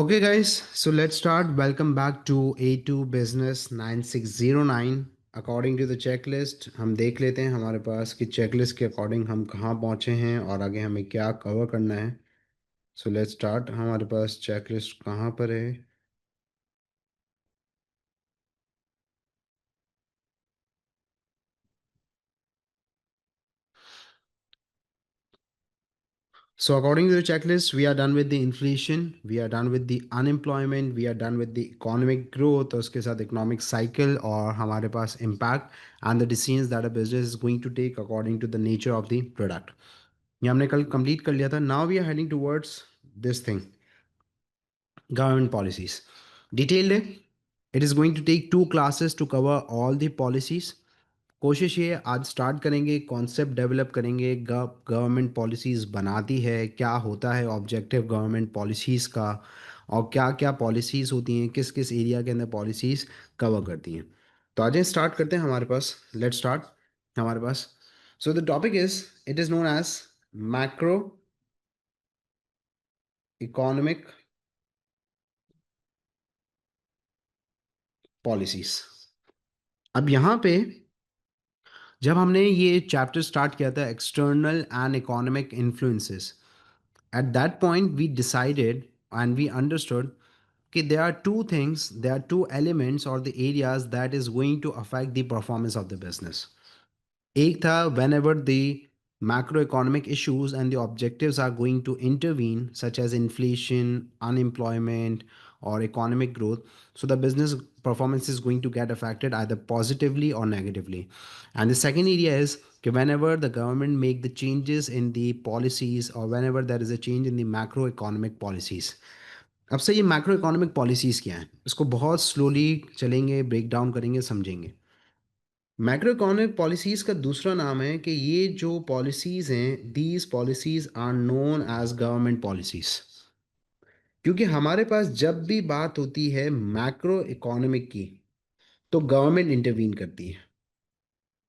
Okay, guys, so let's start. Welcome back to A2 Business 9609. According to the checklist हम देख लेते हैं हमारे पास कि चेकलिस्ट के अकॉर्डिंग हम कहाँ पहुँचे हैं और आगे हमें क्या कवर करना है. So let's start. हमारे पास चेकलिस्ट कहाँ पर है? So according to the checklist, we are done with the inflation, we are done with the unemployment, we are done with the economic growth, और उसके साथ economic cycle और हमारे पास impact and the decisions that a business is going to take according to the nature of the product. ये हमने कल complete कर लिया था. Now we are heading towards this thing, government policies detailed है. It is going to take 2 classes to cover all the policies. कोशिश ये आज स्टार्ट करेंगे, कॉन्सेप्ट डेवलप करेंगे, गवर्नमेंट पॉलिसीज़ बनाती है, क्या होता है ऑब्जेक्टिव गवर्नमेंट पॉलिसीज़ का, और क्या क्या पॉलिसीज़ होती हैं, किस किस एरिया के अंदर पॉलिसीज़ कवर करती हैं. तो आज स्टार्ट करते हैं. हमारे पास लेट स्टार्ट. हमारे पास so the topic is, it is known as macroeconomic policies. अब यहाँ पे जब हमने ये चैप्टर स्टार्ट किया था, external and economic influences, at that point we decided and we understood that there are two things, there are two elements or the areas that is going to affect the performance of the business. एक था whenever the macroeconomic issues and the objectives are going to intervene, such as inflation, unemployment, or economic growth, so the business performance is going to get affected either positively or negatively. And the second area is whenever the government make the changes in the policies or whenever there is a change in the macroeconomic policies. अब से ये macro economic policies क्या हैं, इसको बहुत slowly चलेंगे, break down करेंगे, समझेंगे. मैक्रो इकोनॉमिक पॉलिसीज़ का दूसरा नाम है कि ये जो पॉलिसीज़ हैं, these policies are known as government policies. क्योंकि हमारे पास जब भी बात होती है मैक्रो इकोनॉमिक की, तो गवर्नमेंट इंटरवीन करती है.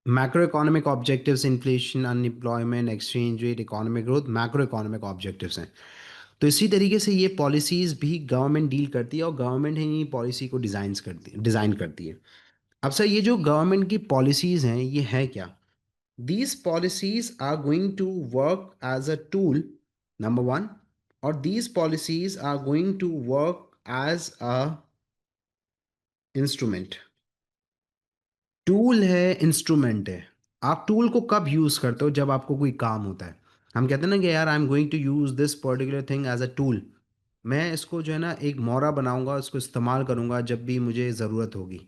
Macro economic objectives inflation, unemployment, exchange rate, economic growth macro economic objectives हैं. तो इसी तरीके से ये पॉलिसीज़ भी गवर्नमेंट डील करती है और गवर्नमेंट ही पॉलिसी को डिज़ाइन करती है. अब सर, ये जो गवर्नमेंट की पॉलिसीज़ हैं, ये है क्या? These policies are going to work as a tool, number one, or these policies are going to work as a instrument. Tool है, इंस्ट्रूमेंट है. आप टूल को कब यूज़ करते हो? जब आपको कोई काम होता है. हम कहते हैं ना कि यार I am going to use this particular thing as a tool. मैं इसको जो है ना एक मोरा बनाऊंगा, इसको इस्तेमाल करूंगा जब भी मुझे ज़रूरत होगी.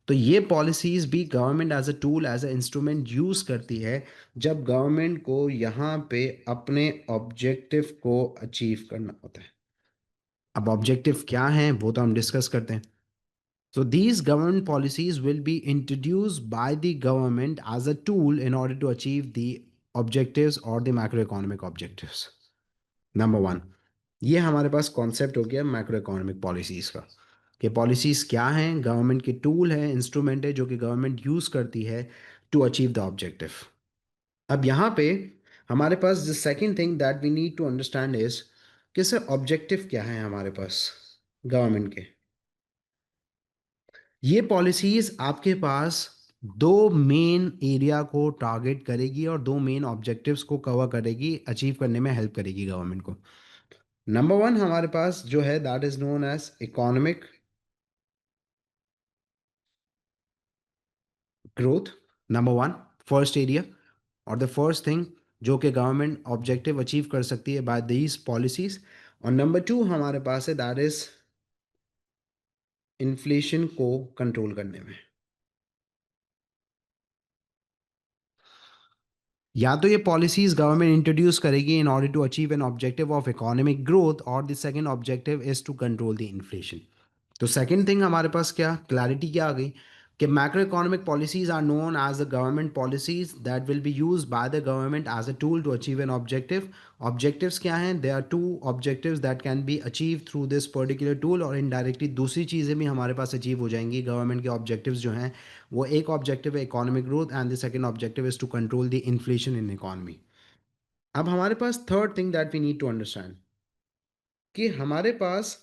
तो ये पॉलिसीज़ भी government as a tool, as an instrument use करती है जब गवर्नमेंट को यहाँ पे अपने ऑब्जेक्टिव को अचीव करना होता है. अब ऑब्जेक्टिव क्या हैं वो तो हम डिस्कस करते हैं. So these government policies will be introduced by the government as a tool in order to achieve the objectives or the macroeconomic objectives. Number one, ये हमारे पास कॉन्सेप्ट हो गया मैक्रो इकोनॉमिक पॉलिसीज़ का, कि पॉलिसीज़ क्या हैं, गवर्नमेंट के tool हैं, इंस्ट्रूमेंट है जो कि गवर्नमेंट यूज़ करती है टू अचीव द ऑब्जेक्टिव. अब यहाँ पे हमारे पास the second thing that we need to understand is कि सर ऑब्जेक्टिव क्या है हमारे पास गवर्नमेंट के. ये पॉलिसीज आपके पास दो मेन एरिया को टारगेट करेगी और दो मेन ऑब्जेक्टिव्स को कवर करेगी, अचीव करने में हेल्प करेगी गवर्नमेंट को. नंबर वन हमारे पास जो है that is known as economic growth. Number one, first area और द फर्स्ट थिंग जो कि गवर्नमेंट ऑब्जेक्टिव अचीव कर सकती है बाय दीज पॉलिसीज. और नंबर टू हमारे पास है दैट इज इन्फ्लेशन को कंट्रोल करने में. या तो ये पॉलिसीज गवर्नमेंट इंट्रोड्यूस करेगी in order to achieve an objective of economic growth, और the second objective is to control the inflation. तो सेकंड थिंग हमारे पास क्या क्लैरिटी क्या आ गई कि macro economic policies are known as the government policies that will be used by the government as a tool to achieve an objective. Objectives क्या हैं? They are two objectives that can be achieve through this particular tool, और indirectly दूसरी चीज़ें भी हमारे पास achieve हो जाएंगी. Government के ऑब्जेक्टिव्स जो हैं, वो एक ऑब्जेक्टिव है economic growth and the second objective is to control the inflation in economy. अब हमारे पास third thing that we need to understand कि हमारे पास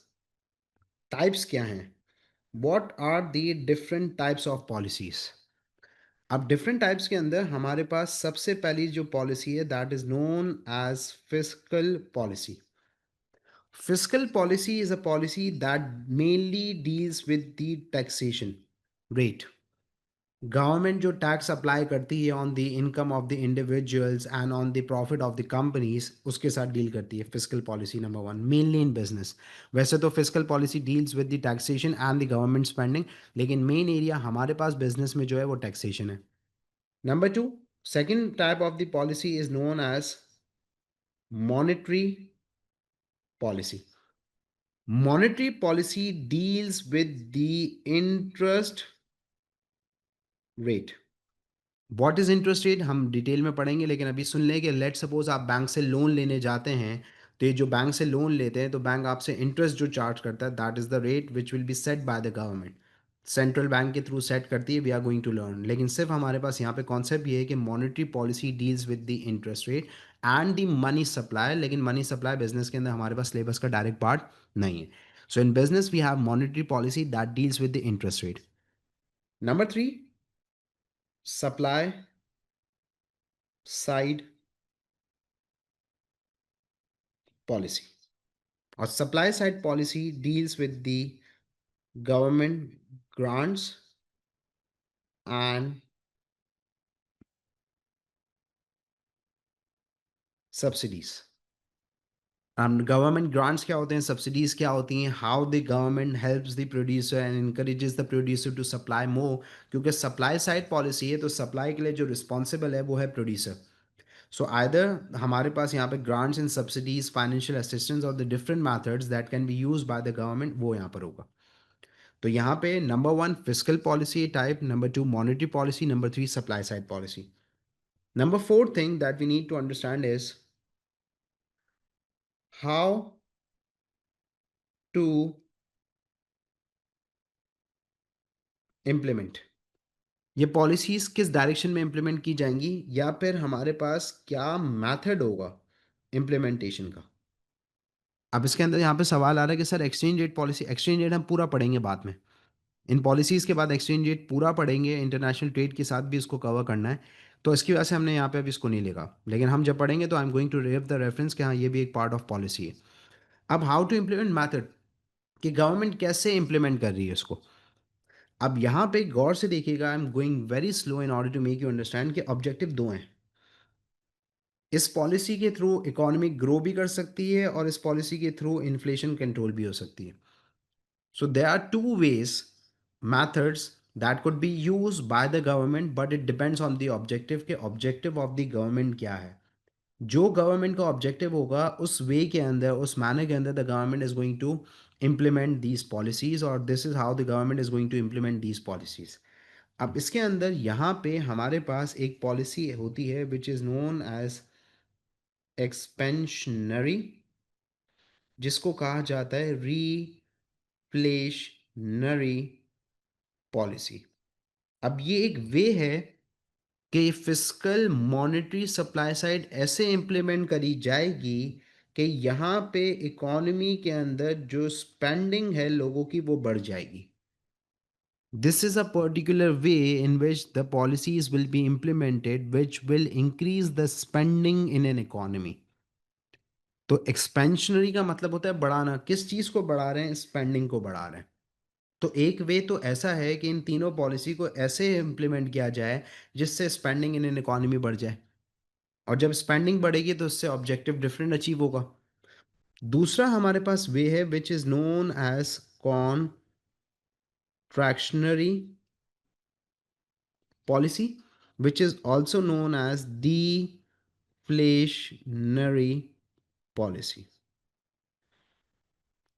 टाइप्स क्या हैं, what are the different types of policies. अब डिफरेंट टाइप्स के अंदर हमारे पास सबसे पहली जो पॉलिसी है that is known as fiscal policy. Fiscal policy is a policy that mainly deals with the taxation rate. Government जो टैक्स अप्लाई करती है on the income of the individuals and on the profit of the companies, उसके साथ deal करती है physical policy number one, mainly in business. वैसे तो physical policy deals with the taxation and the government spending, लेकिन main area हमारे पास business में जो है वो टैक्सेशन है। Number two, second type of the policy is known as monetary policy. Monetary policy deals with the interest rate. What is interest rate हम detail में पढ़ेंगे, लेकिन अभी सुन लें कि लेट सपोज आप बैंक से लोन लेने जाते हैं, तो ये जो बैंक से लोन लेते हैं तो बैंक आपसे इंटरेस्ट जो चार्ज करता है that is the rate which will be set by the government. Central bank के थ्रू सेट करती है, we are going to learn. लेकिन सिर्फ हमारे पास यहाँ पे कॉन्सेप्ट ये है कि monetary policy deals with the interest rate and the money supply, लेकिन मनी सप्लाई बिजनेस के अंदर हमारे पास सिलेबस का डायरेक्ट पार्ट नहीं है। So in business we have monetary policy that deals with the interest rate. Number three, supply side policy. और supply side policy deals with the government grants and subsidies. Government grants क्या होते हैं, subsidies क्या होती हैं, how the government helps the producer and encourages the producer to supply more. क्योंकि supply side policy है तो सप्लाई के लिए जो रिस्पॉन्सिबल है वो है प्रोड्यूसर। सो आइदर हमारे पास यहाँ पे grants and subsidies, financial assistance और the different methods that can be use by the government, वो यहाँ पर होगा। तो यहाँ पे number one physical policy type, number two monetary policy, number three supply side policy. Number four thing that we need to understand is how to implement. ये policies किस direction में इम्प्लीमेंट की जाएंगी, या फिर हमारे पास क्या मेथड होगा इम्प्लीमेंटेशन का। अब इसके अंदर यहाँ पे सवाल आ रहा है कि sir exchange rate policy, exchange rate हम पूरा पढ़ेंगे बाद में, इन पॉलिसीज़ के बाद एक्सचेंज रेट पूरा पढ़ेंगे, इंटरनेशनल ट्रेड के साथ भी इसको कवर करना है। तो इसकी वजह से हमने यहाँ पे अभी इसको नहीं लिखा, लेकिन हम जब पढ़ेंगे तो I am going to give the reference कि हाँ ये भी एक पार्ट ऑफ पॉलिसी है। अब हाउ टू इम्प्लीमेंट मैथड, कि गवर्नमेंट कैसे इम्प्लीमेंट कर रही है इसको। अब यहाँ पे गौर से देखिएगा, I am going very slow in order to make you understand कि ऑब्जेक्टिव दो हैं। इस पॉलिसी के थ्रू इकोनॉमी ग्रो भी कर सकती है और इस पॉलिसी के थ्रू इन्फ्लेशन कंट्रोल भी हो सकती है। So there are two ways, methods that could be used by the government, but it depends on the objective के objective of the government क्या है। जो गवर्नमेंट का ऑब्जेक्टिव होगा उस वे के अंदर, उस मैनर के अंदर the government is going to implement these policies, और this is how the government is going to implement these policies. अब इसके अंदर यहाँ पे हमारे पास एक पॉलिसी होती है which is known as expansionary, जिसको कहा जाता है रिफ्लेशनरी पॉलिसी। अब ये एक वे है कि फिस्कल मॉनेटरी सप्लाई साइड ऐसे इम्प्लीमेंट करी जाएगी कि यहाँ पे इकोनॉमी के अंदर जो स्पेंडिंग है लोगों की वो बढ़ जाएगी। This is a particular way in which the policies will be implemented which will increase the spending in an economy. तो एक्सपेंशनरी का मतलब होता है बढ़ाना, किस चीज को बढ़ा रहे हैं, स्पेंडिंग को बढ़ा रहे हैं। तो एक वे तो ऐसा है कि इन तीनों पॉलिसी को ऐसे इम्प्लीमेंट किया जाए जिससे स्पेंडिंग इन एन इकोनॉमी बढ़ जाए, और जब स्पेंडिंग बढ़ेगी तो उससे ऑब्जेक्टिव डिफरेंट अचीव होगा। दूसरा हमारे पास वे है which is known as contractionary policy, which is also known as deflationary policy.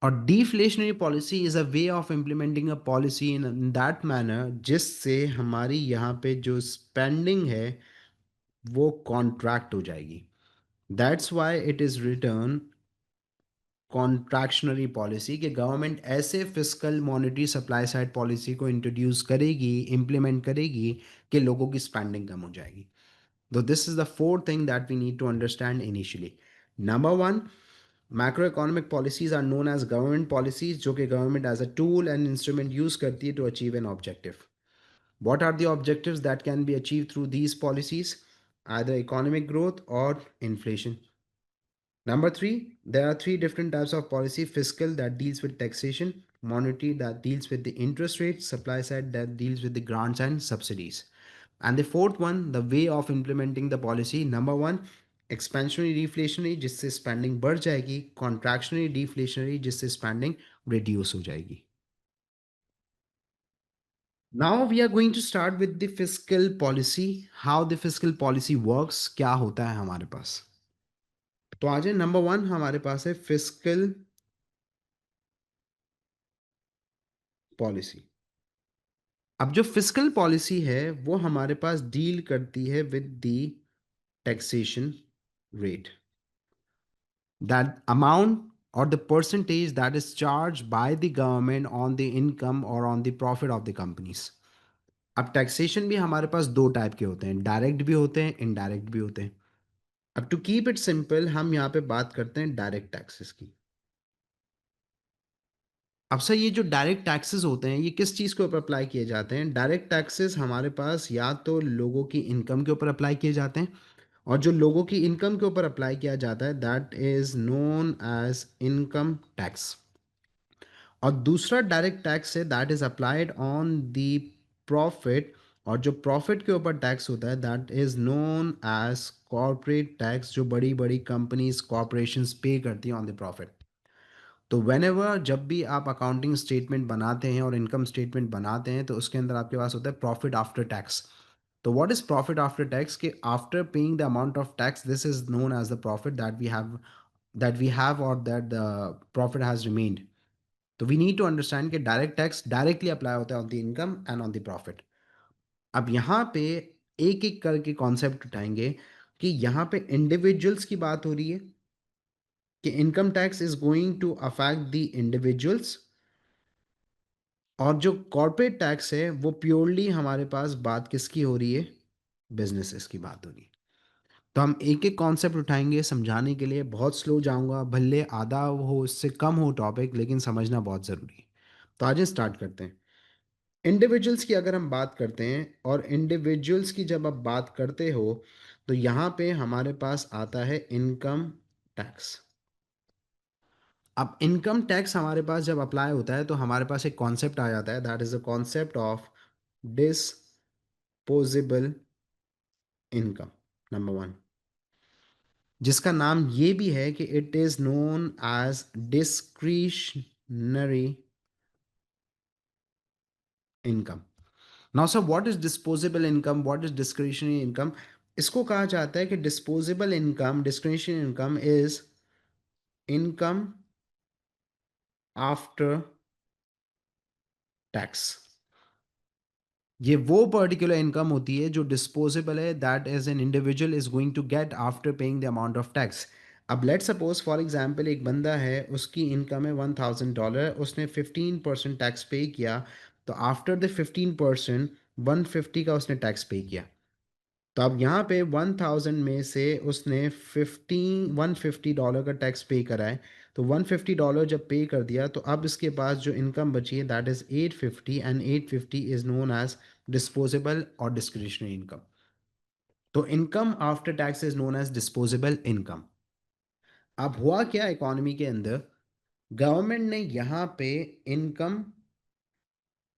और deflationary policy is a way of implementing a policy in that manner जिससे हमारी यहाँ पे जो स्पेंडिंग है वो कॉन्ट्रैक्ट हो जाएगी। That's why it is return contractionary policy, कि गवर्नमेंट ऐसे fiscal monetary supply side policy को इंट्रोड्यूस करेगी, इम्प्लीमेंट करेगी कि लोगों की स्पेंडिंग कम हो जाएगी। तो this is the fourth thing that we need to understand initially. Number one, macro economic policies are known as government policies, जो कि government as a tool and instrument use करती है to achieve an objective. What are the objectives that can be achieved through these policies? Either economic growth or inflation. Number three, there are three different types of policy: fiscal, that deals with taxation; monetary, that deals with the interest rate; supply side, that deals with the grants and subsidies. And the fourth one, the way of implementing the policy. Number one, expansionary deflationary, जिससे spending बढ़ जाएगी; contractionary deflationary, जिससे spending reduce हो जाएगी. Now we are going to start with the fiscal policy. How the fiscal policy works, क्या होता है हमारे पास. तो आज नंबर वन हमारे पास है फिस्कल पॉलिसी. अब जो फिस्कल पॉलिसी है वो हमारे पास डील करती है with the taxation rate, that amount or the percentage that is charged by the government on the income or on the profit of the companies. अब टैक्सेशन भी हमारे पास दो टाइप के होते हैं, डायरेक्ट भी होते हैं, इनडायरेक्ट भी होते हैं. अब टू कीप इट सिंपल हम यहाँ पे बात करते हैं डायरेक्ट टैक्सेस की. अब सर ये जो डायरेक्ट टैक्सेस होते हैं ये किस चीज़ के ऊपर अप्लाई किए जाते हैं? डायरेक्ट टैक्सेस हमारे पास या तो लोगों की इनकम के ऊपर अप्लाई किए जाते हैं, और जो लोगों की इनकम के ऊपर अप्लाई किया जाता है that is known as income tax. और दूसरा डायरेक्ट टैक्स है that is applied on the profit, और जो प्रॉफिट के ऊपर टैक्स होता है that is known as corporate tax, जो बड़ी बड़ी कंपनीज कॉरपोरेशंस पे करती हैं ऑन द प्रॉफिट. तो वेन एवर जब भी आप अकाउंटिंग स्टेटमेंट बनाते हैं और इनकम स्टेटमेंट बनाते हैं तो उसके अंदर आपके पास होता है प्रॉफिट आफ्टर टैक्स. तो what is profit after tax? कि after paying the amount of tax this is known as the profit that we have और that the profit has remained. तो वी नीड टू अंडरस्टैंड कि direct tax directly apply होता है on the income and on the profit. अब यहाँ पे एक एक करके कॉन्सेप्ट उठाएंगे कि यहाँ पे इंडिविजुअल्स की बात हो रही है कि income tax is going to affect the individuals, और जो कॉर्पोरेट टैक्स है वो प्योरली हमारे पास बात किसकी हो रही है? बिजनेसेस की बात हो रही है. तो हम एक एक कॉन्सेप्ट उठाएंगे समझाने के लिए. बहुत स्लो जाऊंगा, भले आधा हो इससे कम हो टॉपिक, लेकिन समझना बहुत ज़रूरी है. तो आज स्टार्ट करते हैं. इंडिविजुअल्स की अगर हम बात करते हैं, और इंडिविजुअल्स की जब आप बात करते हो तो यहाँ पे हमारे पास आता है इनकम टैक्स. अब इनकम टैक्स हमारे पास जब अप्लाई होता है तो हमारे पास एक कॉन्सेप्ट आ जाता है that is the concept of disposable income. Number one, जिसका नाम ये भी है कि it is known as discretionary income. Now sir what is disposable income, what is discretionary income? इसको कहा जाता है कि disposable income, discretionary income is income after tax. ये वो पर्टिकुलर इनकम होती है जो डिस्पोजेबल है, that as an individual is going to get after paying the amount of tax. अब लेट सपोज फॉर एग्जांपल एक बंदा है, उसकी इनकम है $1000, उसने 15% टैक्स पे किया. तो आफ्टर द 15% 150 का उसने टैक्स पे किया. तो अब यहाँ पे 1000 में से उसने 150 डॉलर का टैक्स पे करा है. तो $150 जब पे कर दिया तो अब इसके पास जो इनकम बची है that is 850, and 850 is known as disposable और डिस्क्रिशनरी इनकम. तो income after tax is known as disposable income. अब हुआ क्या इकोनॉमी के अंदर, गवर्नमेंट ने यहाँ पे इनकम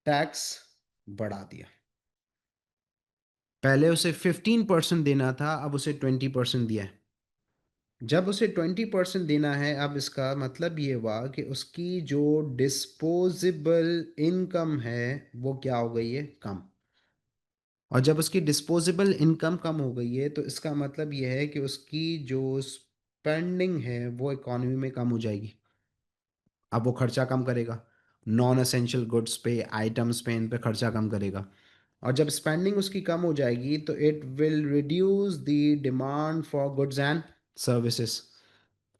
टैक्स बढ़ा दिया. पहले उसे 15% देना था, अब उसे 20% दिया है. जब उसे 20% देना है, अब इसका मतलब ये हुआ कि उसकी जो डिस्पोजेबल इनकम है वो क्या हो गई है? कम. और जब उसकी डिस्पोजेबल इनकम कम हो गई है तो इसका मतलब ये है कि उसकी जो स्पेंडिंग है वो इकोनॉमी में कम हो जाएगी. अब वो खर्चा कम करेगा, नॉन एसेंशियल गुड्स पे, आइटम्स पे, इन पे खर्चा कम करेगा. और जब स्पेंडिंग उसकी कम हो जाएगी तो it will reduce the demand for goods and services.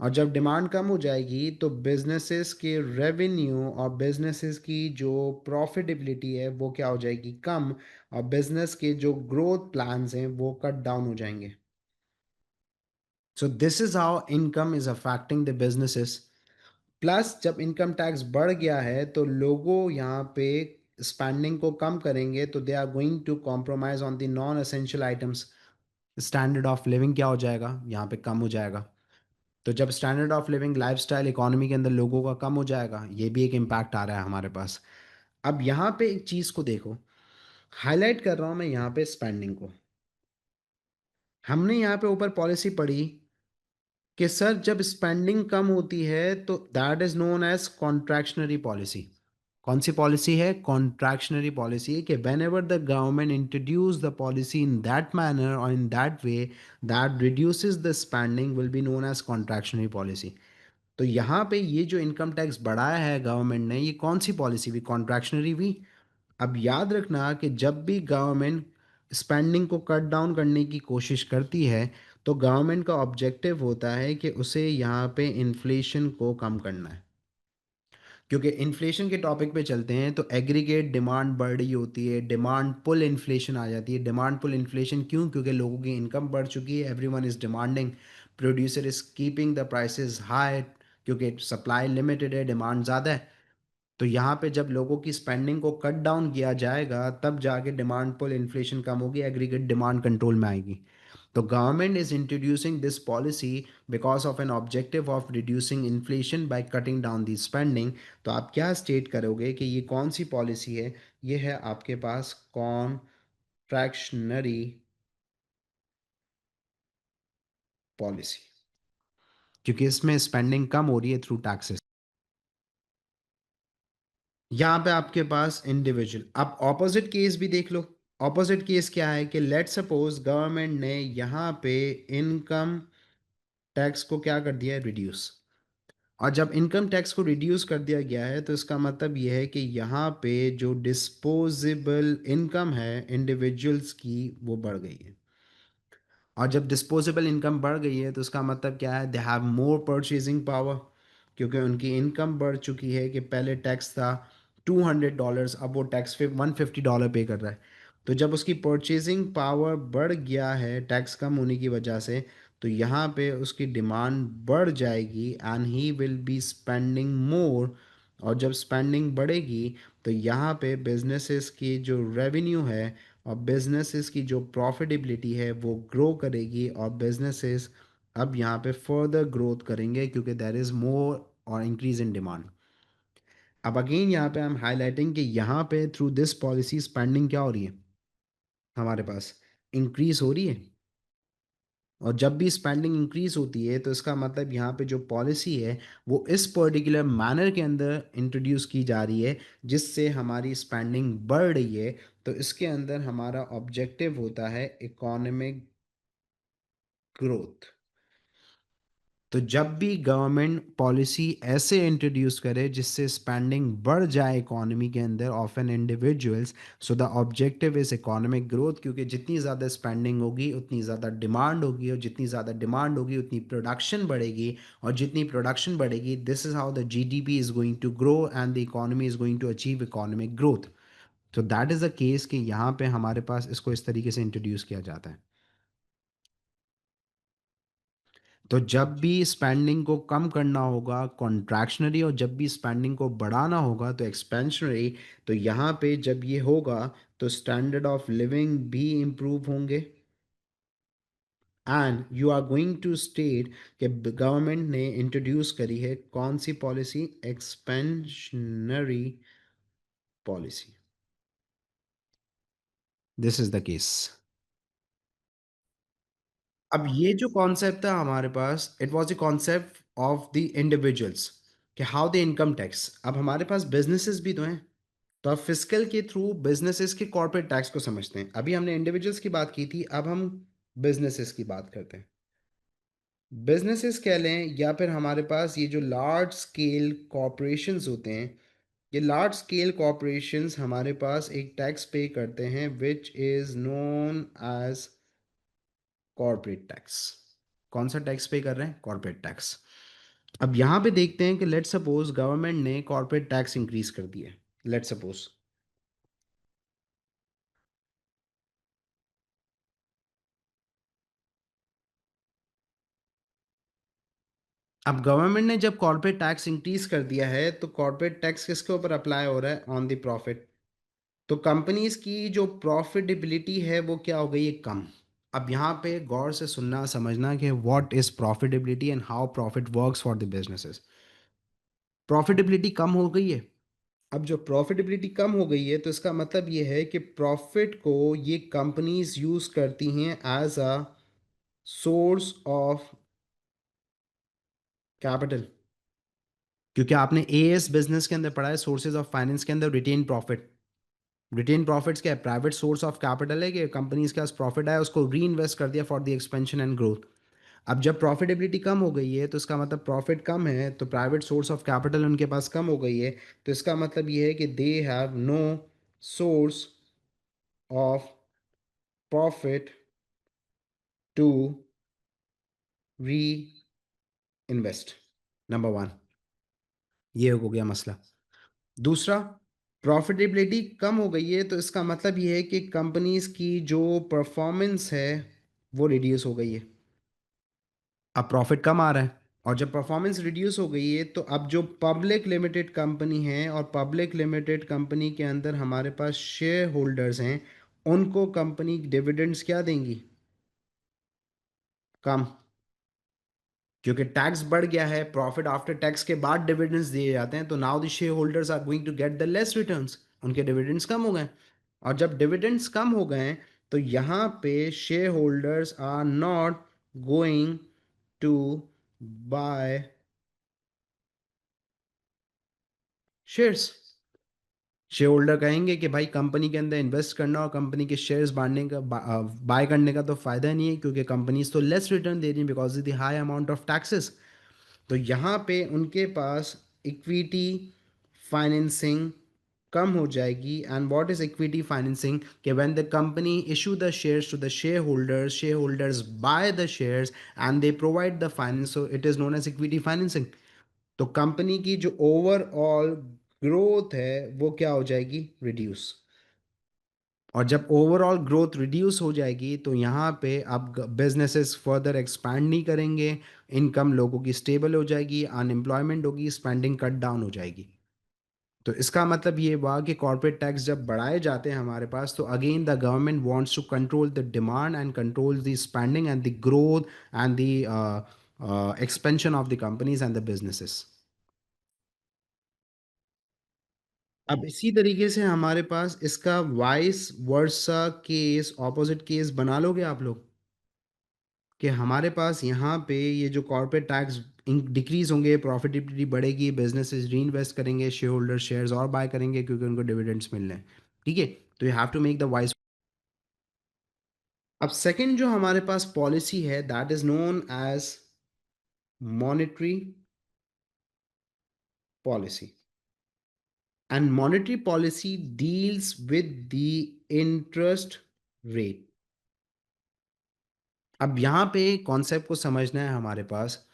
और जब डिमांड कम हो जाएगी तो बिजनेसेस के रेवेन्यू और बिजनेसेस की जो प्रॉफिटेबिलिटी है वो क्या हो जाएगी? कम. और बिजनेस के जो ग्रोथ प्लान्स हैं वो कट डाउन हो जाएंगे. So this is how income is affecting the businesses. Plus जब इनकम टैक्स बढ़ गया है तो लोगों यहाँ पे स्पेंडिंग को कम करेंगे, तो they are going to compromise on the non essential items. Standard of living क्या हो जाएगा यहाँ पे, कम हो जाएगा। तो जब standard of living lifestyle economy के अंदर लोगों का कम हो जाएगा, ये भी एक इम्पैक्ट आ रहा है हमारे पास। अब यहाँ पे एक चीज़ को देखो, हाईलाइट कर रहा हूँ मैं यहाँ पे स्पेंडिंग को। हमने यहाँ पे ऊपर पॉलिसी पढ़ी कि सर जब स्पेंडिंग कम होती है तो that is known as contractionary policy. कौन सी पॉलिसी है? कॉन्ट्रैक्शनरी पॉलिसी, कि whenever the government introduce the policy in that manner और in that way that reduces the spending will be known as contractionary policy. तो यहाँ पे ये जो इनकम टैक्स बढ़ाया है गवर्नमेंट ने, ये कौन सी पॉलिसी हुई? कॉन्ट्रैक्शनरी हुई। अब याद रखना कि जब भी गवर्नमेंट स्पेंडिंग को कट डाउन करने की कोशिश करती है, तो गवर्नमेंट का ऑब्जेक्टिव होता है कि उसे यहाँ पे इन्फ्लेशन को कम करना है। क्योंकि इन्फ्लेशन के टॉपिक पे चलते हैं तो एग्रीगेट डिमांड बढ़ रही होती है, डिमांड पुल इन्फ्लेशन आ जाती है। डिमांड पुल इन्फ्लेशन क्यों? क्योंकि लोगों की इनकम बढ़ चुकी है, everyone is demanding, producer is keeping the prices high, क्योंकि सप्लाई लिमिटेड है, डिमांड ज़्यादा है। तो यहाँ पे जब लोगों की स्पेंडिंग को कट डाउन किया जाएगा, तब जाके डिमांड पुल इन्फ्लेशन कम होगी, एग्रीगेट डिमांड कंट्रोल में आएगी। तो government is introducing this policy because of N objective of reducing inflation by cutting down the spending. तो आप क्या स्टेट करोगे कि ये कौन सी पॉलिसी है? ये है आपके पास कॉन्ट्रैक्शनरी पॉलिसी, क्योंकि इसमें स्पेंडिंग कम हो रही है थ्रू टैक्सेस। यहाँ पे आपके पास इंडिविजुअल, आप ऑपोजिट केस भी देख लो। ऑपोजिट केस क्या है कि लेट सपोज गवर्नमेंट ने यहाँ पे इनकम टैक्स को क्या कर दिया है? रिड्यूस। और जब इनकम टैक्स को रिड्यूस कर दिया गया है तो इसका मतलब ये है कि यहाँ पे जो डिस्पोजेबल इनकम है इंडिविजुअल्स की, वो बढ़ गई है। और जब डिस्पोजेबल इनकम बढ़ गई है तो उसका मतलब क्या है? They have more purchasing power, क्योंकि उनकी इनकम बढ़ चुकी है। कि पहले टैक्स था $200, अब वो टैक्स पे $150 पे कर रहा है। तो जब उसकी परचेजिंग पावर बढ़ गया है टैक्स कम होने की वजह से, तो यहाँ पे उसकी डिमांड बढ़ जाएगी and he will be spending more. और जब स्पेंडिंग बढ़ेगी तो यहाँ पे बिजनेसेस की जो रेवेन्यू है और बिजनेसेस की जो प्रॉफिटेबिलिटी है वो ग्रो करेगी, और बिजनेसेस अब यहाँ पे फर्दर ग्रोथ करेंगे क्योंकि देर इज़ मोर और इंक्रीज इन डिमांड। अब अगेन यहाँ पे आई एम हाईलाइटिंग कि यहाँ पे थ्रू दिस पॉलिसी स्पेंडिंग क्या हो रही है हमारे पास? इंक्रीज हो रही है। और जब भी स्पेंडिंग इंक्रीज होती है तो इसका मतलब यहाँ पे जो पॉलिसी है वो इस पर्टिकुलर मैनर के अंदर इंट्रोड्यूस की जा रही है जिससे हमारी स्पेंडिंग बढ़ रही है। तो इसके अंदर हमारा ऑब्जेक्टिव होता है इकोनॉमिक ग्रोथ। तो जब भी गवर्नमेंट पॉलिसी ऐसे इंट्रोड्यूस करे जिससे स्पेंडिंग बढ़ जाए इकोनॉमी के अंदर of an individuals, so the objective is economic growth, क्योंकि जितनी ज़्यादा स्पेंडिंग होगी उतनी ज़्यादा डिमांड होगी, और जितनी ज़्यादा डिमांड होगी उतनी प्रोडक्शन बढ़ेगी, और जितनी प्रोडक्शन बढ़ेगी this is how the GDP is going to grow and the economy is going to achieve economic growth. तो दैट इज़ द केस कि यहाँ पे हमारे पास इसको इस तरीके से इंट्रोड्यूस किया जाता है। तो जब भी स्पेंडिंग को कम करना होगा कॉन्ट्रैक्शनरी, और जब भी स्पेंडिंग को बढ़ाना होगा तो एक्सपेंशनरी। तो यहाँ पे जब ये होगा तो स्टैंडर्ड ऑफ लिविंग भी इम्प्रूव होंगे। And you are going to state कि गवर्नमेंट ने इंट्रोड्यूस करी है कौन सी policy? Expansionary policy. This is the case. अब ये जो कॉन्सेप्ट था हमारे पास, it was the concept of the individuals कि हाउ द इनकम टैक्स। अब हमारे पास बिजनेसेस भी तो हैं, तो अब फिस्कल के थ्रू बिजनेसेस के कॉर्पोरेट टैक्स को समझते हैं। अभी हमने इंडिविजुअल्स की बात की थी, अब हम बिजनेसेस की बात करते हैं। बिजनेसेस कह लें या फिर हमारे पास ये जो लार्ज स्केल कॉरपोरेशंस होते हैं, ये लार्ज स्केल कॉरपोरेशंस हमारे पास एक टैक्स पे करते हैं which is known as corporate tax. कौन सा टैक्स पे कर रहे हैं? Corporate tax. अब यहाँ पे देखते हैं कि लेट सपोज गवर्नमेंट ने कॉर्पोरेट टैक्स इंक्रीज कर दिया। लेट सपोज अब गवर्नमेंट ने जब कॉर्पोरेट टैक्स इंक्रीज कर दिया है, तो कॉर्पोरेट टैक्स किसके ऊपर अप्लाई हो रहा है? On the profit. तो कंपनीज की जो प्रॉफिटेबिलिटी है वो क्या हो गई है? कम। अब यहाँ पे गौर से सुनना समझना कि what is profitability and how profit works for the businesses. Profitability कम हो गई है। अब जो प्रॉफिटेबिलिटी कम हो गई है, तो इसका मतलब ये है कि प्रॉफिट को ये कंपनीज यूज करती हैं as a source of capital. क्योंकि आपने एएस बिजनेस के अंदर पढ़ा है, सोर्सेज ऑफ फाइनेंस के अंदर, रिटेन प्रॉफिट। रिटेन प्रॉफिट्स क्या है? प्राइवेट सोर्स ऑफ कैपिटल है कि कंपनीज के पास प्रॉफिट आया, उसको री इन्वेस्ट कर दिया for the expansion and growth. अब जब प्रॉफिटेबिलिटी कम हो गई है, तो इसका मतलब प्रॉफिट कम है, तो प्राइवेट सोर्स ऑफ कैपिटल उनके पास कम हो गई है। तो इसका मतलब ये है कि they have no source of profit to reinvest. Number one, ये हो गया मसला। दूसरा, प्रॉफिटेबिलिटी कम हो गई है, तो इसका मतलब ये है कि कंपनीज की जो परफॉर्मेंस है वो रिड्यूस हो गई है। अब प्रॉफिट कम आ रहा है, और जब परफॉर्मेंस रिड्यूस हो गई है, तो अब जो पब्लिक लिमिटेड कंपनी है, और पब्लिक लिमिटेड कंपनी के अंदर हमारे पास शेयर होल्डर्स हैं, उनको कंपनी डिविडेंड्स क्या देंगी? कम। क्योंकि टैक्स बढ़ गया है, प्रॉफिट आफ्टर टैक्स के बाद डिविडेंड्स दिए जाते हैं, तो now the share holders are going to get the less returns. उनके डिविडेंड्स कम हो गए। और जब डिविडेंड्स कम हो गए, तो यहाँ पे share holders are not going to buy shares. Shareholder कहेंगे कि भाई कंपनी के अंदर इन्वेस्ट करना और कंपनी के शेयर्स बांटने का, बाय करने का तो फायदा नहीं है, क्योंकि कंपनीज तो लेस रिटर्न दे रही हैं because of the high amount of taxes. तो यहाँ पे उनके पास इक्विटी फाइनेंसिंग कम हो जाएगी। And what is equity financing? कि when the company issue the shares to the shareholders buy the shares and they provide the finance, so it is known as equity financing. तो company की जो overall growth है वो क्या हो जाएगी? Reduce. और जब ओवरऑल ग्रोथ रिड्यूस हो जाएगी, तो यहाँ पे अब बिजनेसेस फर्दर एक्सपैंड नहीं करेंगे, इनकम लोगों की स्टेबल हो जाएगी, अनएम्प्लॉयमेंट होगी, स्पेंडिंग कट डाउन हो जाएगी। तो इसका मतलब ये हुआ कि कॉर्पोरेट टैक्स जब बढ़ाए जाते हैं हमारे पास, तो again the government wants to control the demand and control the spending and the growth and the expansion of the companies and the businesses. अब इसी तरीके से हमारे पास इसका vice versa case, opposite case बना लोगे आप लोग, कि हमारे पास यहाँ पे ये जो कॉर्पोरेट टैक्स डिक्रीज होंगे, प्रॉफिटेबिलिटी बढ़ेगी, बिजनेसेस री इन्वेस्ट करेंगे, शेयर होल्डर शेयर्स और बाय करेंगे क्योंकि उनको डिविडेंड्स मिल रहे हैं। ठीक है? तो you have to make the vice. अब सेकंड जो हमारे पास पॉलिसी है, that is known as monetary policy. And monetary policy deals with the interest rate. अब यहाँ पे कॉन्सेप्ट को समझना है हमारे पास।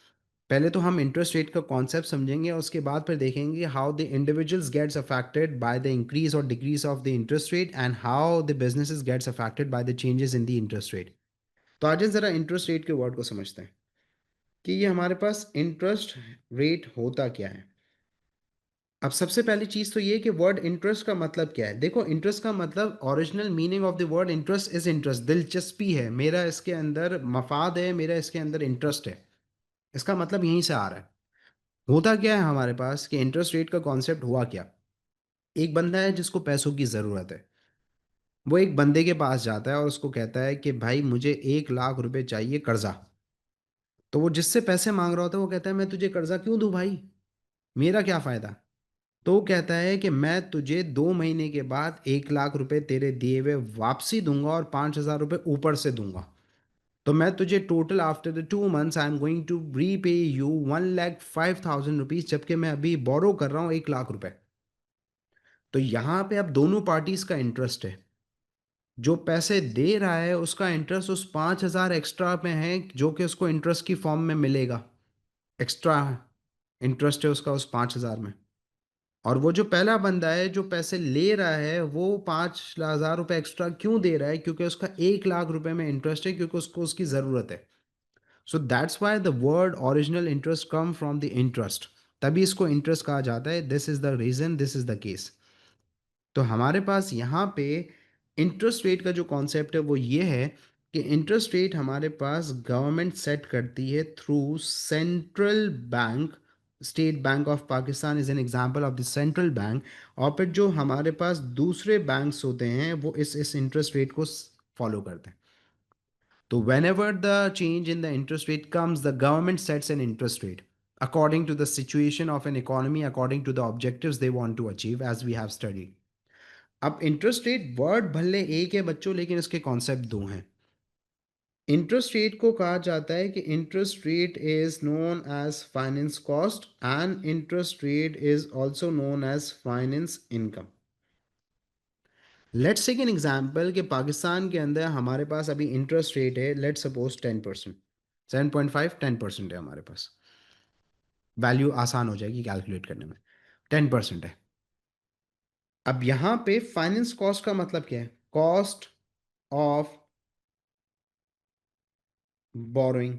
पहले तो हम इंटरेस्ट रेट का कॉन्सेप्ट समझेंगे, और उसके बाद फिर देखेंगे how the individuals gets affected by the increase और decrease of the interest rate, and how the businesses gets affected by the changes in the interest rate. तो आज ज़रा इंटरेस्ट रेट के वर्ड को समझते हैं कि ये हमारे पास इंटरेस्ट रेट होता क्या है। अब सबसे पहली चीज़ तो ये कि वर्ड इंटरेस्ट का मतलब क्या है। देखो, इंटरेस्ट का मतलब, original meaning of the word interest is interest, दिलचस्पी है, मेरा इसके अंदर मफाद है, मेरा इसके अंदर इंटरेस्ट है। इसका मतलब यहीं से आ रहा है। होता क्या है हमारे पास कि इंटरेस्ट रेट का कॉन्सेप्ट हुआ क्या? एक बंदा है जिसको पैसों की ज़रूरत है, वो एक बंदे के पास जाता है और उसको कहता है कि भाई मुझे 1 लाख रुपए चाहिए कर्जा। तो वो जिससे पैसे मांग रहा होता है वो कहता है मैं तुझे कर्जा क्यों दूं भाई, मेरा क्या फ़ायदा? तो वो कहता है कि मैं तुझे 2 महीने के बाद 1 लाख रुपए तेरे दिए हुए वापसी दूंगा और 5,000 रुपये ऊपर से दूंगा। तो मैं तुझे total after the 2 months I am going to repay you 1,05,000 rupees, जबकि मैं अभी बोरो कर रहा हूँ 1 लाख रुपए। तो यहाँ पे अब दोनों पार्टीज का इंटरेस्ट है। जो पैसे दे रहा है उसका इंटरेस्ट उस 5,000 एक्स्ट्रा में है, जो कि उसको इंटरेस्ट की फॉर्म में मिलेगा। एक्स्ट्रा इंटरेस्ट है उसका उस 5,000 में। और वो जो पहला बंदा है जो पैसे ले रहा है, वो 5,000 रुपये एक्स्ट्रा क्यों दे रहा है? क्योंकि उसका 1 लाख रुपए में इंटरेस्ट है, क्योंकि उसको उसकी ज़रूरत है। So that's why the word original interest come from the interest, तभी इसको इंटरेस्ट कहा जाता है। This is the reason, this is the case. तो हमारे पास यहाँ पे इंटरेस्ट रेट का जो कॉन्सेप्ट है वो ये है कि इंटरेस्ट रेट हमारे पास गवर्नमेंट सेट करती है through central bank. State bank of Pakistan is an example of the central bank. और फिर जो हमारे पास दूसरे बैंक्स होते हैं वो इस इंटरेस्ट रेट को फॉलो करते हैं। तो whenever the change in the interest rate comes, the government sets an interest rate according to the situation of an economy, according to the objectives they want to achieve, as we have studied. अब interest rate word भले एक है बच्चों, लेकिन इसके concept दो हैं। Interest rate को कहा जाता है कि interest rate is known as finance cost and interest rate is also known as finance income. Let's take an example कि पाकिस्तान के अंदर हमारे पास अभी इंटरेस्ट रेट है, लेट्स सपोज 10%, 7.5, 10% है हमारे पास। वैल्यू आसान हो जाएगी कैलकुलेट करने में। 10% है। अब यहाँ पे फाइनेंस कॉस्ट का मतलब क्या है? Cost of borrowing.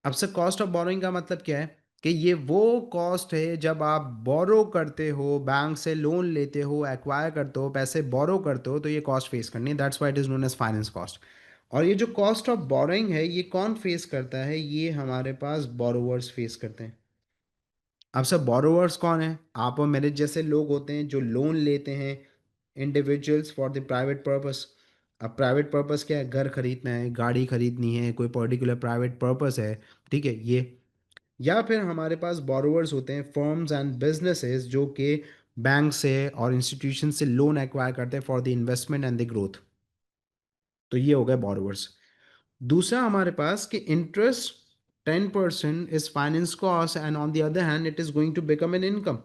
अब से कॉस्ट ऑफ बोरोइंग का मतलब क्या है कि ये वो कॉस्ट है जब आप बोरो करते हो, बैंक से लोन लेते हो, एक्वायर करते हो, पैसे बोरो करते हो, तो ये कॉस्ट फेस करनी है। That's why it is known as finance cost. और ये जो कॉस्ट ऑफ बोरोइंग है ये कौन फेस करता है? ये हमारे पास बोरोवर्स फेस करते हैं। अब सब बोरोवर्स कौन है? आप और मेरे जैसे लोग होते हैं जो लोन लेते हैं, individuals for the private purpose. अब प्राइवेट पर्पस क्या है? घर खरीदना है, गाड़ी खरीदनी है, कोई पर्टिकुलर प्राइवेट पर्पस है, ठीक है ये। या फिर हमारे पास बोरोवर्स होते हैं फर्म्स एंड बिजनेसेस जो कि बैंक से और इंस्टीट्यूशन से लोन एक्वायर करते हैं for the investment and the growth. तो ये हो गए बोरोवर्स। दूसरा हमारे पास कि interest 10% is finance cost and on the other hand it is going to become an income.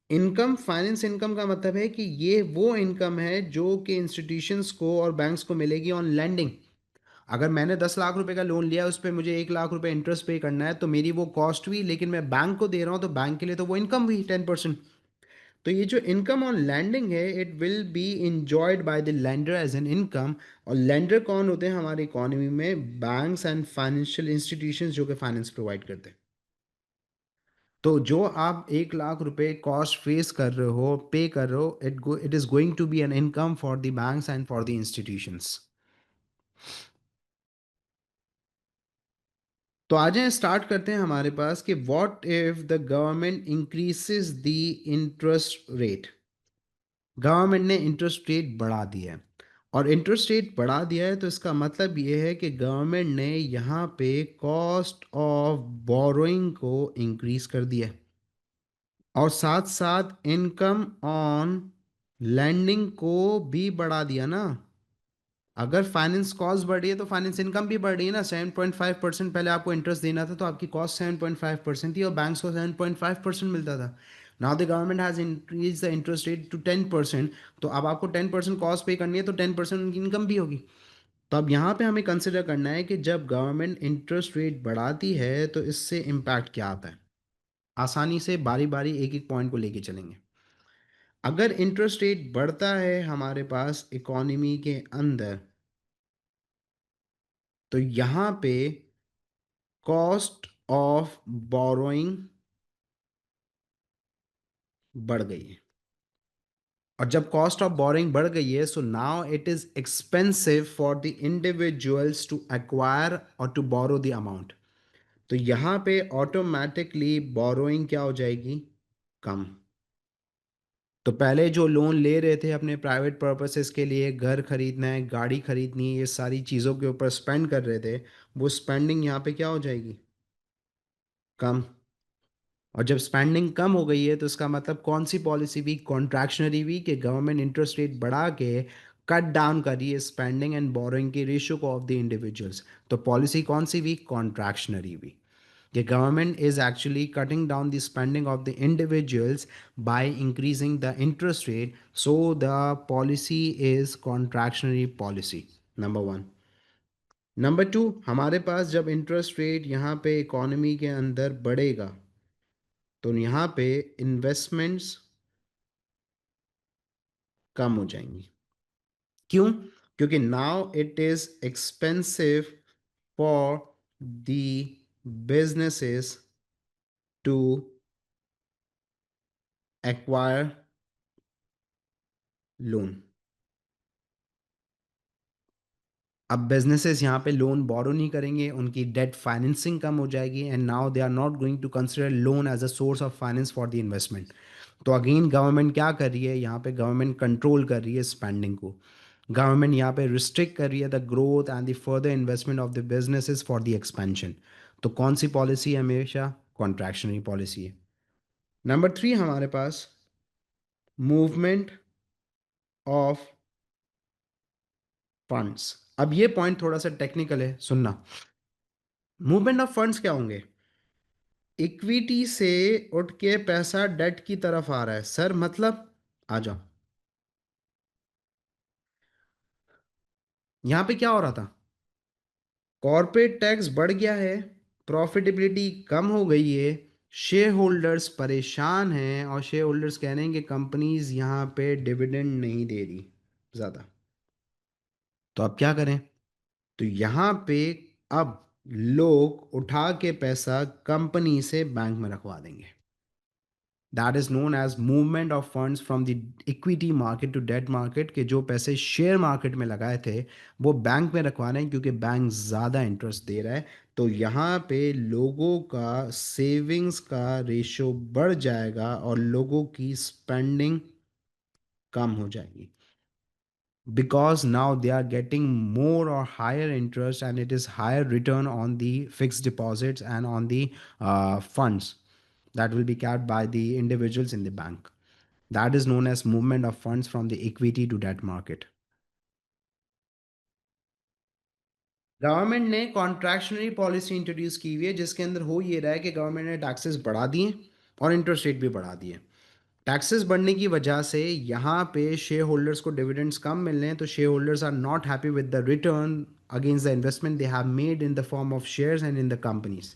Income, finance income का मतलब है कि ये वो इनकम है जो कि इंस्टीट्यूशंस को और बैंक्स को मिलेगी ऑन लैंडिंग। अगर मैंने 10 लाख रुपए का लोन लिया, उस पर मुझे 1 लाख रुपए इंटरेस्ट पे करना है, तो मेरी वो कॉस्ट हुई, लेकिन मैं बैंक को दे रहा हूँ तो बैंक के लिए तो वो इनकम हुई 10%। तो ये जो इनकम ऑन लैंडिंग है it will be enjoyed by the lender as an income. और लैंडर कौन होते हैं हमारी इकोनॉमी में? बैंक्स एंड फाइनेंशियल इंस्टीट्यूशंस जो कि फाइनेंस प्रोवाइड करते हैं। तो जो आप 1 लाख रुपए कॉस्ट फेस कर रहे हो, पे कर रहे हो, it is going to be an income for the banks and for the institutions. तो आ जाए स्टार्ट करते हैं हमारे पास कि what if the government increases the interest rate. Government ने इंटरेस्ट रेट बढ़ा दिया है, और इंटरेस्ट रेट बढ़ा दिया है तो इसका मतलब ये है कि गवर्नमेंट ने यहाँ पे कॉस्ट ऑफ बोरोइंग को इंक्रीज कर दिया है, और साथ साथ इनकम ऑन लैंडिंग को भी बढ़ा दिया ना। अगर फाइनेंस कॉस्ट बढ़ी है तो फाइनेंस इनकम भी बढ़ रही है ना। 7.5% पहले आपको इंटरेस्ट देना था, तो आपकी कॉस्ट 7.5% थी और बैंक्स को 7.5% मिलता था। Now the government has increase the interest rate to 10%। तो अब आपको 10% कॉस्ट पे करनी है तो 10% उनकी इनकम भी होगी। तो अब यहाँ पे हमें कंसिडर करना है कि जब गवर्नमेंट इंटरेस्ट रेट बढ़ाती है तो इससे इम्पैक्ट क्या आता है। आसानी से बारी बारी एक एक पॉइंट को लेके चलेंगे। अगर इंटरेस्ट रेट बढ़ता है हमारे पास इकोनॉमी के अंदर, तो यहाँ पे कॉस्ट ऑफ बोरोइंग बढ़ गई है। और जब कॉस्ट ऑफ बोरोइंग बढ़ गई है, so now it is expensive for the individuals to acquire और टू बोरो द अमाउंट। तो यहाँ पे ऑटोमेटिकली बोरोइंग क्या हो जाएगी? कम। तो पहले जो लोन ले रहे थे अपने प्राइवेट पर्पसेस के लिए, घर खरीदना है, गाड़ी खरीदनी है, ये सारी चीज़ों के ऊपर स्पेंड कर रहे थे, वो स्पेंडिंग यहाँ पे क्या हो जाएगी? कम। और जब स्पेंडिंग कम हो गई है तो इसका मतलब कौन सी पॉलिसी वीक? कॉन्ट्रैक्शनरी वीक, कि गवर्नमेंट इंटरेस्ट रेट बढ़ा के कट डाउन कर रही है स्पेंडिंग एंड बोरोइंग के रेशियो को ऑफ द इंडिविजुअल्स। तो पॉलिसी कौन सी weak? Contractionary weak. The government is actually cutting down the spending of the individuals by increasing the interest rate. So the policy is contractionary policy. Number one. Number two, हमारे पास जब interest rate यहाँ पे economy के अंदर बढ़ेगा तो यहाँ पे इन्वेस्टमेंट्स कम हो जाएंगी। क्यों? क्योंकि now it is expensive for the businesses to acquire loan. अब बिजनेसेस यहाँ पे लोन बोरो नहीं करेंगे, उनकी डेट फाइनेंसिंग कम हो जाएगी, and now they are not going to consider loan as a source of finance for the investment. तो अगेन गवर्नमेंट क्या कर रही है यहाँ पे? गवर्नमेंट कंट्रोल कर रही है स्पेंडिंग को. गवर्नमेंट यहाँ पे रिस्ट्रिक्ट कर रही है the growth and the further investment of the businesses for the expansion. तो कौन सी पॉलिसी है? हमेशा कॉन्ट्रैक्शनरी पॉलिसी है. नंबर 3 हमारे पास मूवमेंट ऑफ फंड्स. अब ये पॉइंट थोड़ा सा टेक्निकल है, सुनना. मूवमेंट ऑफ फंड्स क्या होंगे? इक्विटी से उठ के पैसा डेट की तरफ आ रहा है सर, मतलब आ जाओ. यहां पे क्या हो रहा था? कॉर्पोरेट टैक्स बढ़ गया है, प्रॉफिटेबिलिटी कम हो गई है, शेयर होल्डर्स परेशान हैं, और शेयर होल्डर्स कह रहे हैं कि कंपनीज यहां पे डिविडेंड नहीं दे रही ज़्यादा. तो अब क्या करें? तो यहाँ पे अब लोग उठा के पैसा कंपनी से बैंक में रखवा देंगे. That is known as movement of funds from the equity market to debt market, के जो पैसे शेयर मार्केट में लगाए थे वो बैंक में रखवा रहे हैं क्योंकि बैंक ज़्यादा इंटरेस्ट दे रहा है. तो यहाँ पे लोगों का सेविंग्स का रेशो बढ़ जाएगा और लोगों की स्पेंडिंग कम हो जाएगी, because now they are getting more or higher interest, and it is higher return on the fixed deposits and on the funds that will be kept by the individuals in the bank. That is known as movement of funds from the equity to debt market. Government ने contractionary policy introduce की हुई है, जिसके अंदर हो ये रहा है कि गवर्नमेंट ने टैक्सेस बढ़ा दिए और इंटरेस्ट रेट भी बढ़ा दिए. टैक्सेस बढ़ने की वजह से यहाँ पे शेयर होल्डर्स को डिविडेंड्स कम मिल रहे हैं, तो share holders are not happy with the return against the investment they have made in the form of shares and in the companies.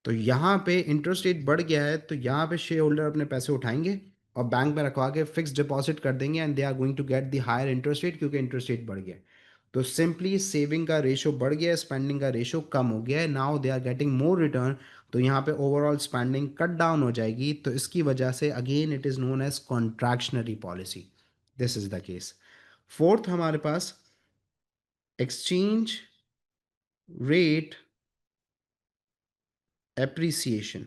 तो यहाँ पे इंटरेस्ट रेट बढ़ गया है, तो यहाँ पे शेयर होल्डर अपने पैसे उठाएंगे और बैंक में रखवा के फिक्स डिपॉजिट कर देंगे, and they are going to get the higher interest rate क्योंकि इंटरेस्ट रेट बढ़ गया है. तो सिंपली सेविंग का रेशो बढ़ गया है, स्पेंडिंग का रेशो कम हो गया है. Now they are getting more return. तो यहाँ पे ओवरऑल स्पेंडिंग कट डाउन हो जाएगी. तो इसकी वजह से again it is known as contractionary policy. This is the case. Fourth हमारे पास exchange rate appreciation,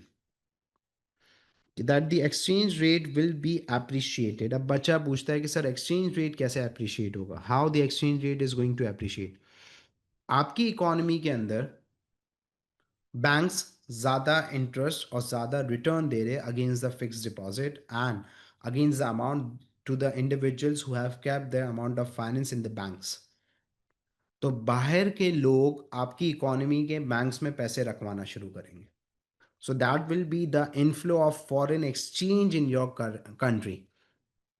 that the exchange rate will be appreciated. अब बच्चा पूछता है कि सर एक्सचेंज रेट कैसे अप्रिशिएट होगा? How the exchange rate is going to appreciate? आपकी इकोनॉमी के अंदर बैंक्स ज़्यादा इंटरेस्ट और ज़्यादा रिटर्न दे रहे against the fix deposit and against the amount to the individuals who have kept the amount of finance in the banks. तो बाहर के लोग आपकी इकोनॉमी के बैंक्स में पैसे रखवाना शुरू करेंगे. So that will be the inflow of foreign exchange in your country,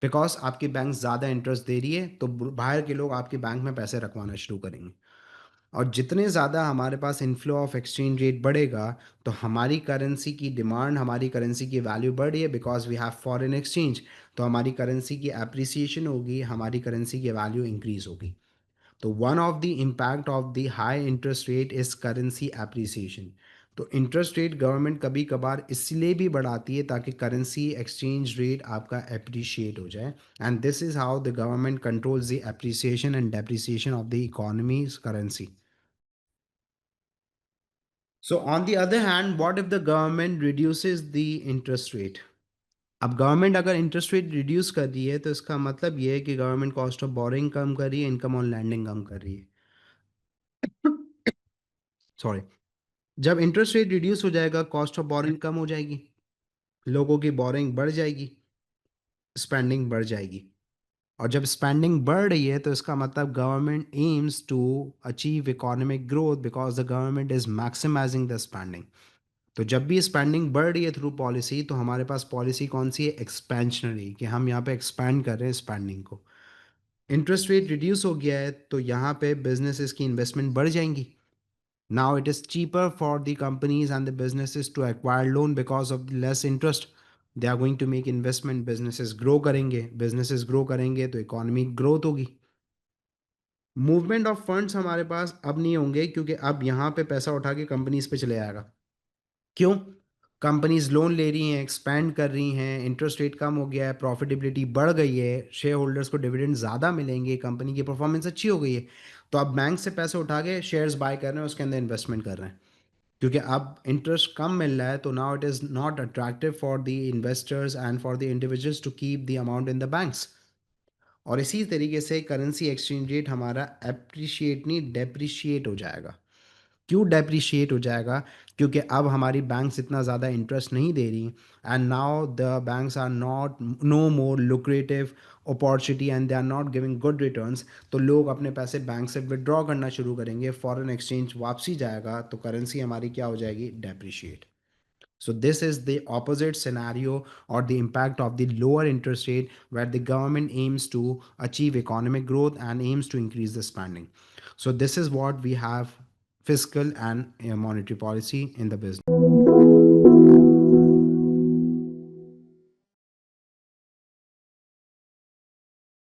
because आपकी बैंक ज़्यादा इंटरेस्ट दे रही है, तो बाहर के लोग आपके बैंक में पैसे रखवाना शुरू करेंगे. और जितने ज़्यादा हमारे पास इनफ्लो ऑफ एक्सचेंज रेट बढ़ेगा, तो हमारी करेंसी की डिमांड, हमारी करेंसी की वैल्यू बढ़ रही है because we have foreign exchange. तो हमारी करेंसी की अप्रिसिएशन होगी, हमारी करेंसी की वैल्यू इंक्रीज होगी. तो one of the impact of the high interest rate is currency appreciation. तो इंटरेस्ट रेट गवर्नमेंट कभी कभार इसलिए भी बढ़ाती है ताकि करेंसी एक्सचेंज रेट आपका अप्रिशिएट हो जाए. And this is how the government controls the appreciation and depreciation of the economies currency. So on the other hand, what if the government reduces the interest rate? अब government अगर interest rate reduce कर रही है तो इसका मतलब ये है कि गवर्नमेंट कॉस्ट ऑफ बोरिंग कम कर रही है, इनकम ऑन लैंडिंग कम कर रही है. सॉरी. जब इंटरेस्ट रेट रिड्यूस हो जाएगा, कॉस्ट ऑफ बोरिंग कम हो जाएगी, लोगों की बोरिंग बढ़ जाएगी, स्पेंडिंग बढ़ जाएगी. और जब स्पेंडिंग बढ़ रही है तो इसका मतलब government aims to achieve economic growth because the government is maximising the spending. तो जब भी स्पेंडिंग बढ़ रही है थ्रू पॉलिसी, तो हमारे पास पॉलिसी कौन सी है? एक्सपेंशनरी, कि हम यहाँ पे एक्सपैंड कर रहे हैं स्पेंडिंग को. इंटरेस्ट रेट रिड्यूस हो गया है तो यहाँ पे बिजनेसेस की इन्वेस्टमेंट बढ़ जाएंगी. Now it is cheaper for the companies and the businesses to acquire loan because of less interest. They are going to make investment, businesses grow करेंगे, बिजनेसेस ग्रो करेंगे तो इकोनॉमिक ग्रोथ होगी. Movement of funds हमारे पास अब नहीं होंगे, क्योंकि अब यहाँ पे पैसा उठा के कंपनीज पे चले जाएगा। क्यों? कंपनीज लोन ले रही हैं, एक्सपैंड कर रही हैं, इंटरेस्ट रेट कम हो गया है, प्रॉफिटेबिलिटी बढ़ गई है, शेयर होल्डर्स को डिविडेंड ज़्यादा मिलेंगे, कंपनी की परफॉर्मेंस अच्छी हो गई है। तो अब बैंक से पैसे उठा के शेयर्स बाय कर रहे हैं, उसके अंदर इन्वेस्टमेंट कर रहे हैं, क्योंकि अब इंटरेस्ट कम मिल रहा है। तो now it is not attractive for the investors and for the individuals to keep the amount in the banks. और इसी तरीके से करेंसी एक्सचेंज रेट हमारा एप्रिशिएट नहीं, डेप्रिशिएट हो जाएगा। क्यों डेप्रिशिएट हो जाएगा? क्योंकि अब हमारी बैंक्स इतना ज़्यादा इंटरेस्ट नहीं दे रही, and now the banks are not no more lucrative opportunity and they are not giving good returns. तो लोग अपने पैसे बैंक से विड्रॉ करना शुरू करेंगे, फॉरेन एक्सचेंज वापसी जाएगा, तो करेंसी हमारी क्या हो जाएगी? Depreciate. So this is the opposite scenario or the impact of the lower interest rate, where the government aims to achieve economic growth and aims to increase the spending. So this is what we have: fiscal and monetary policy in the business.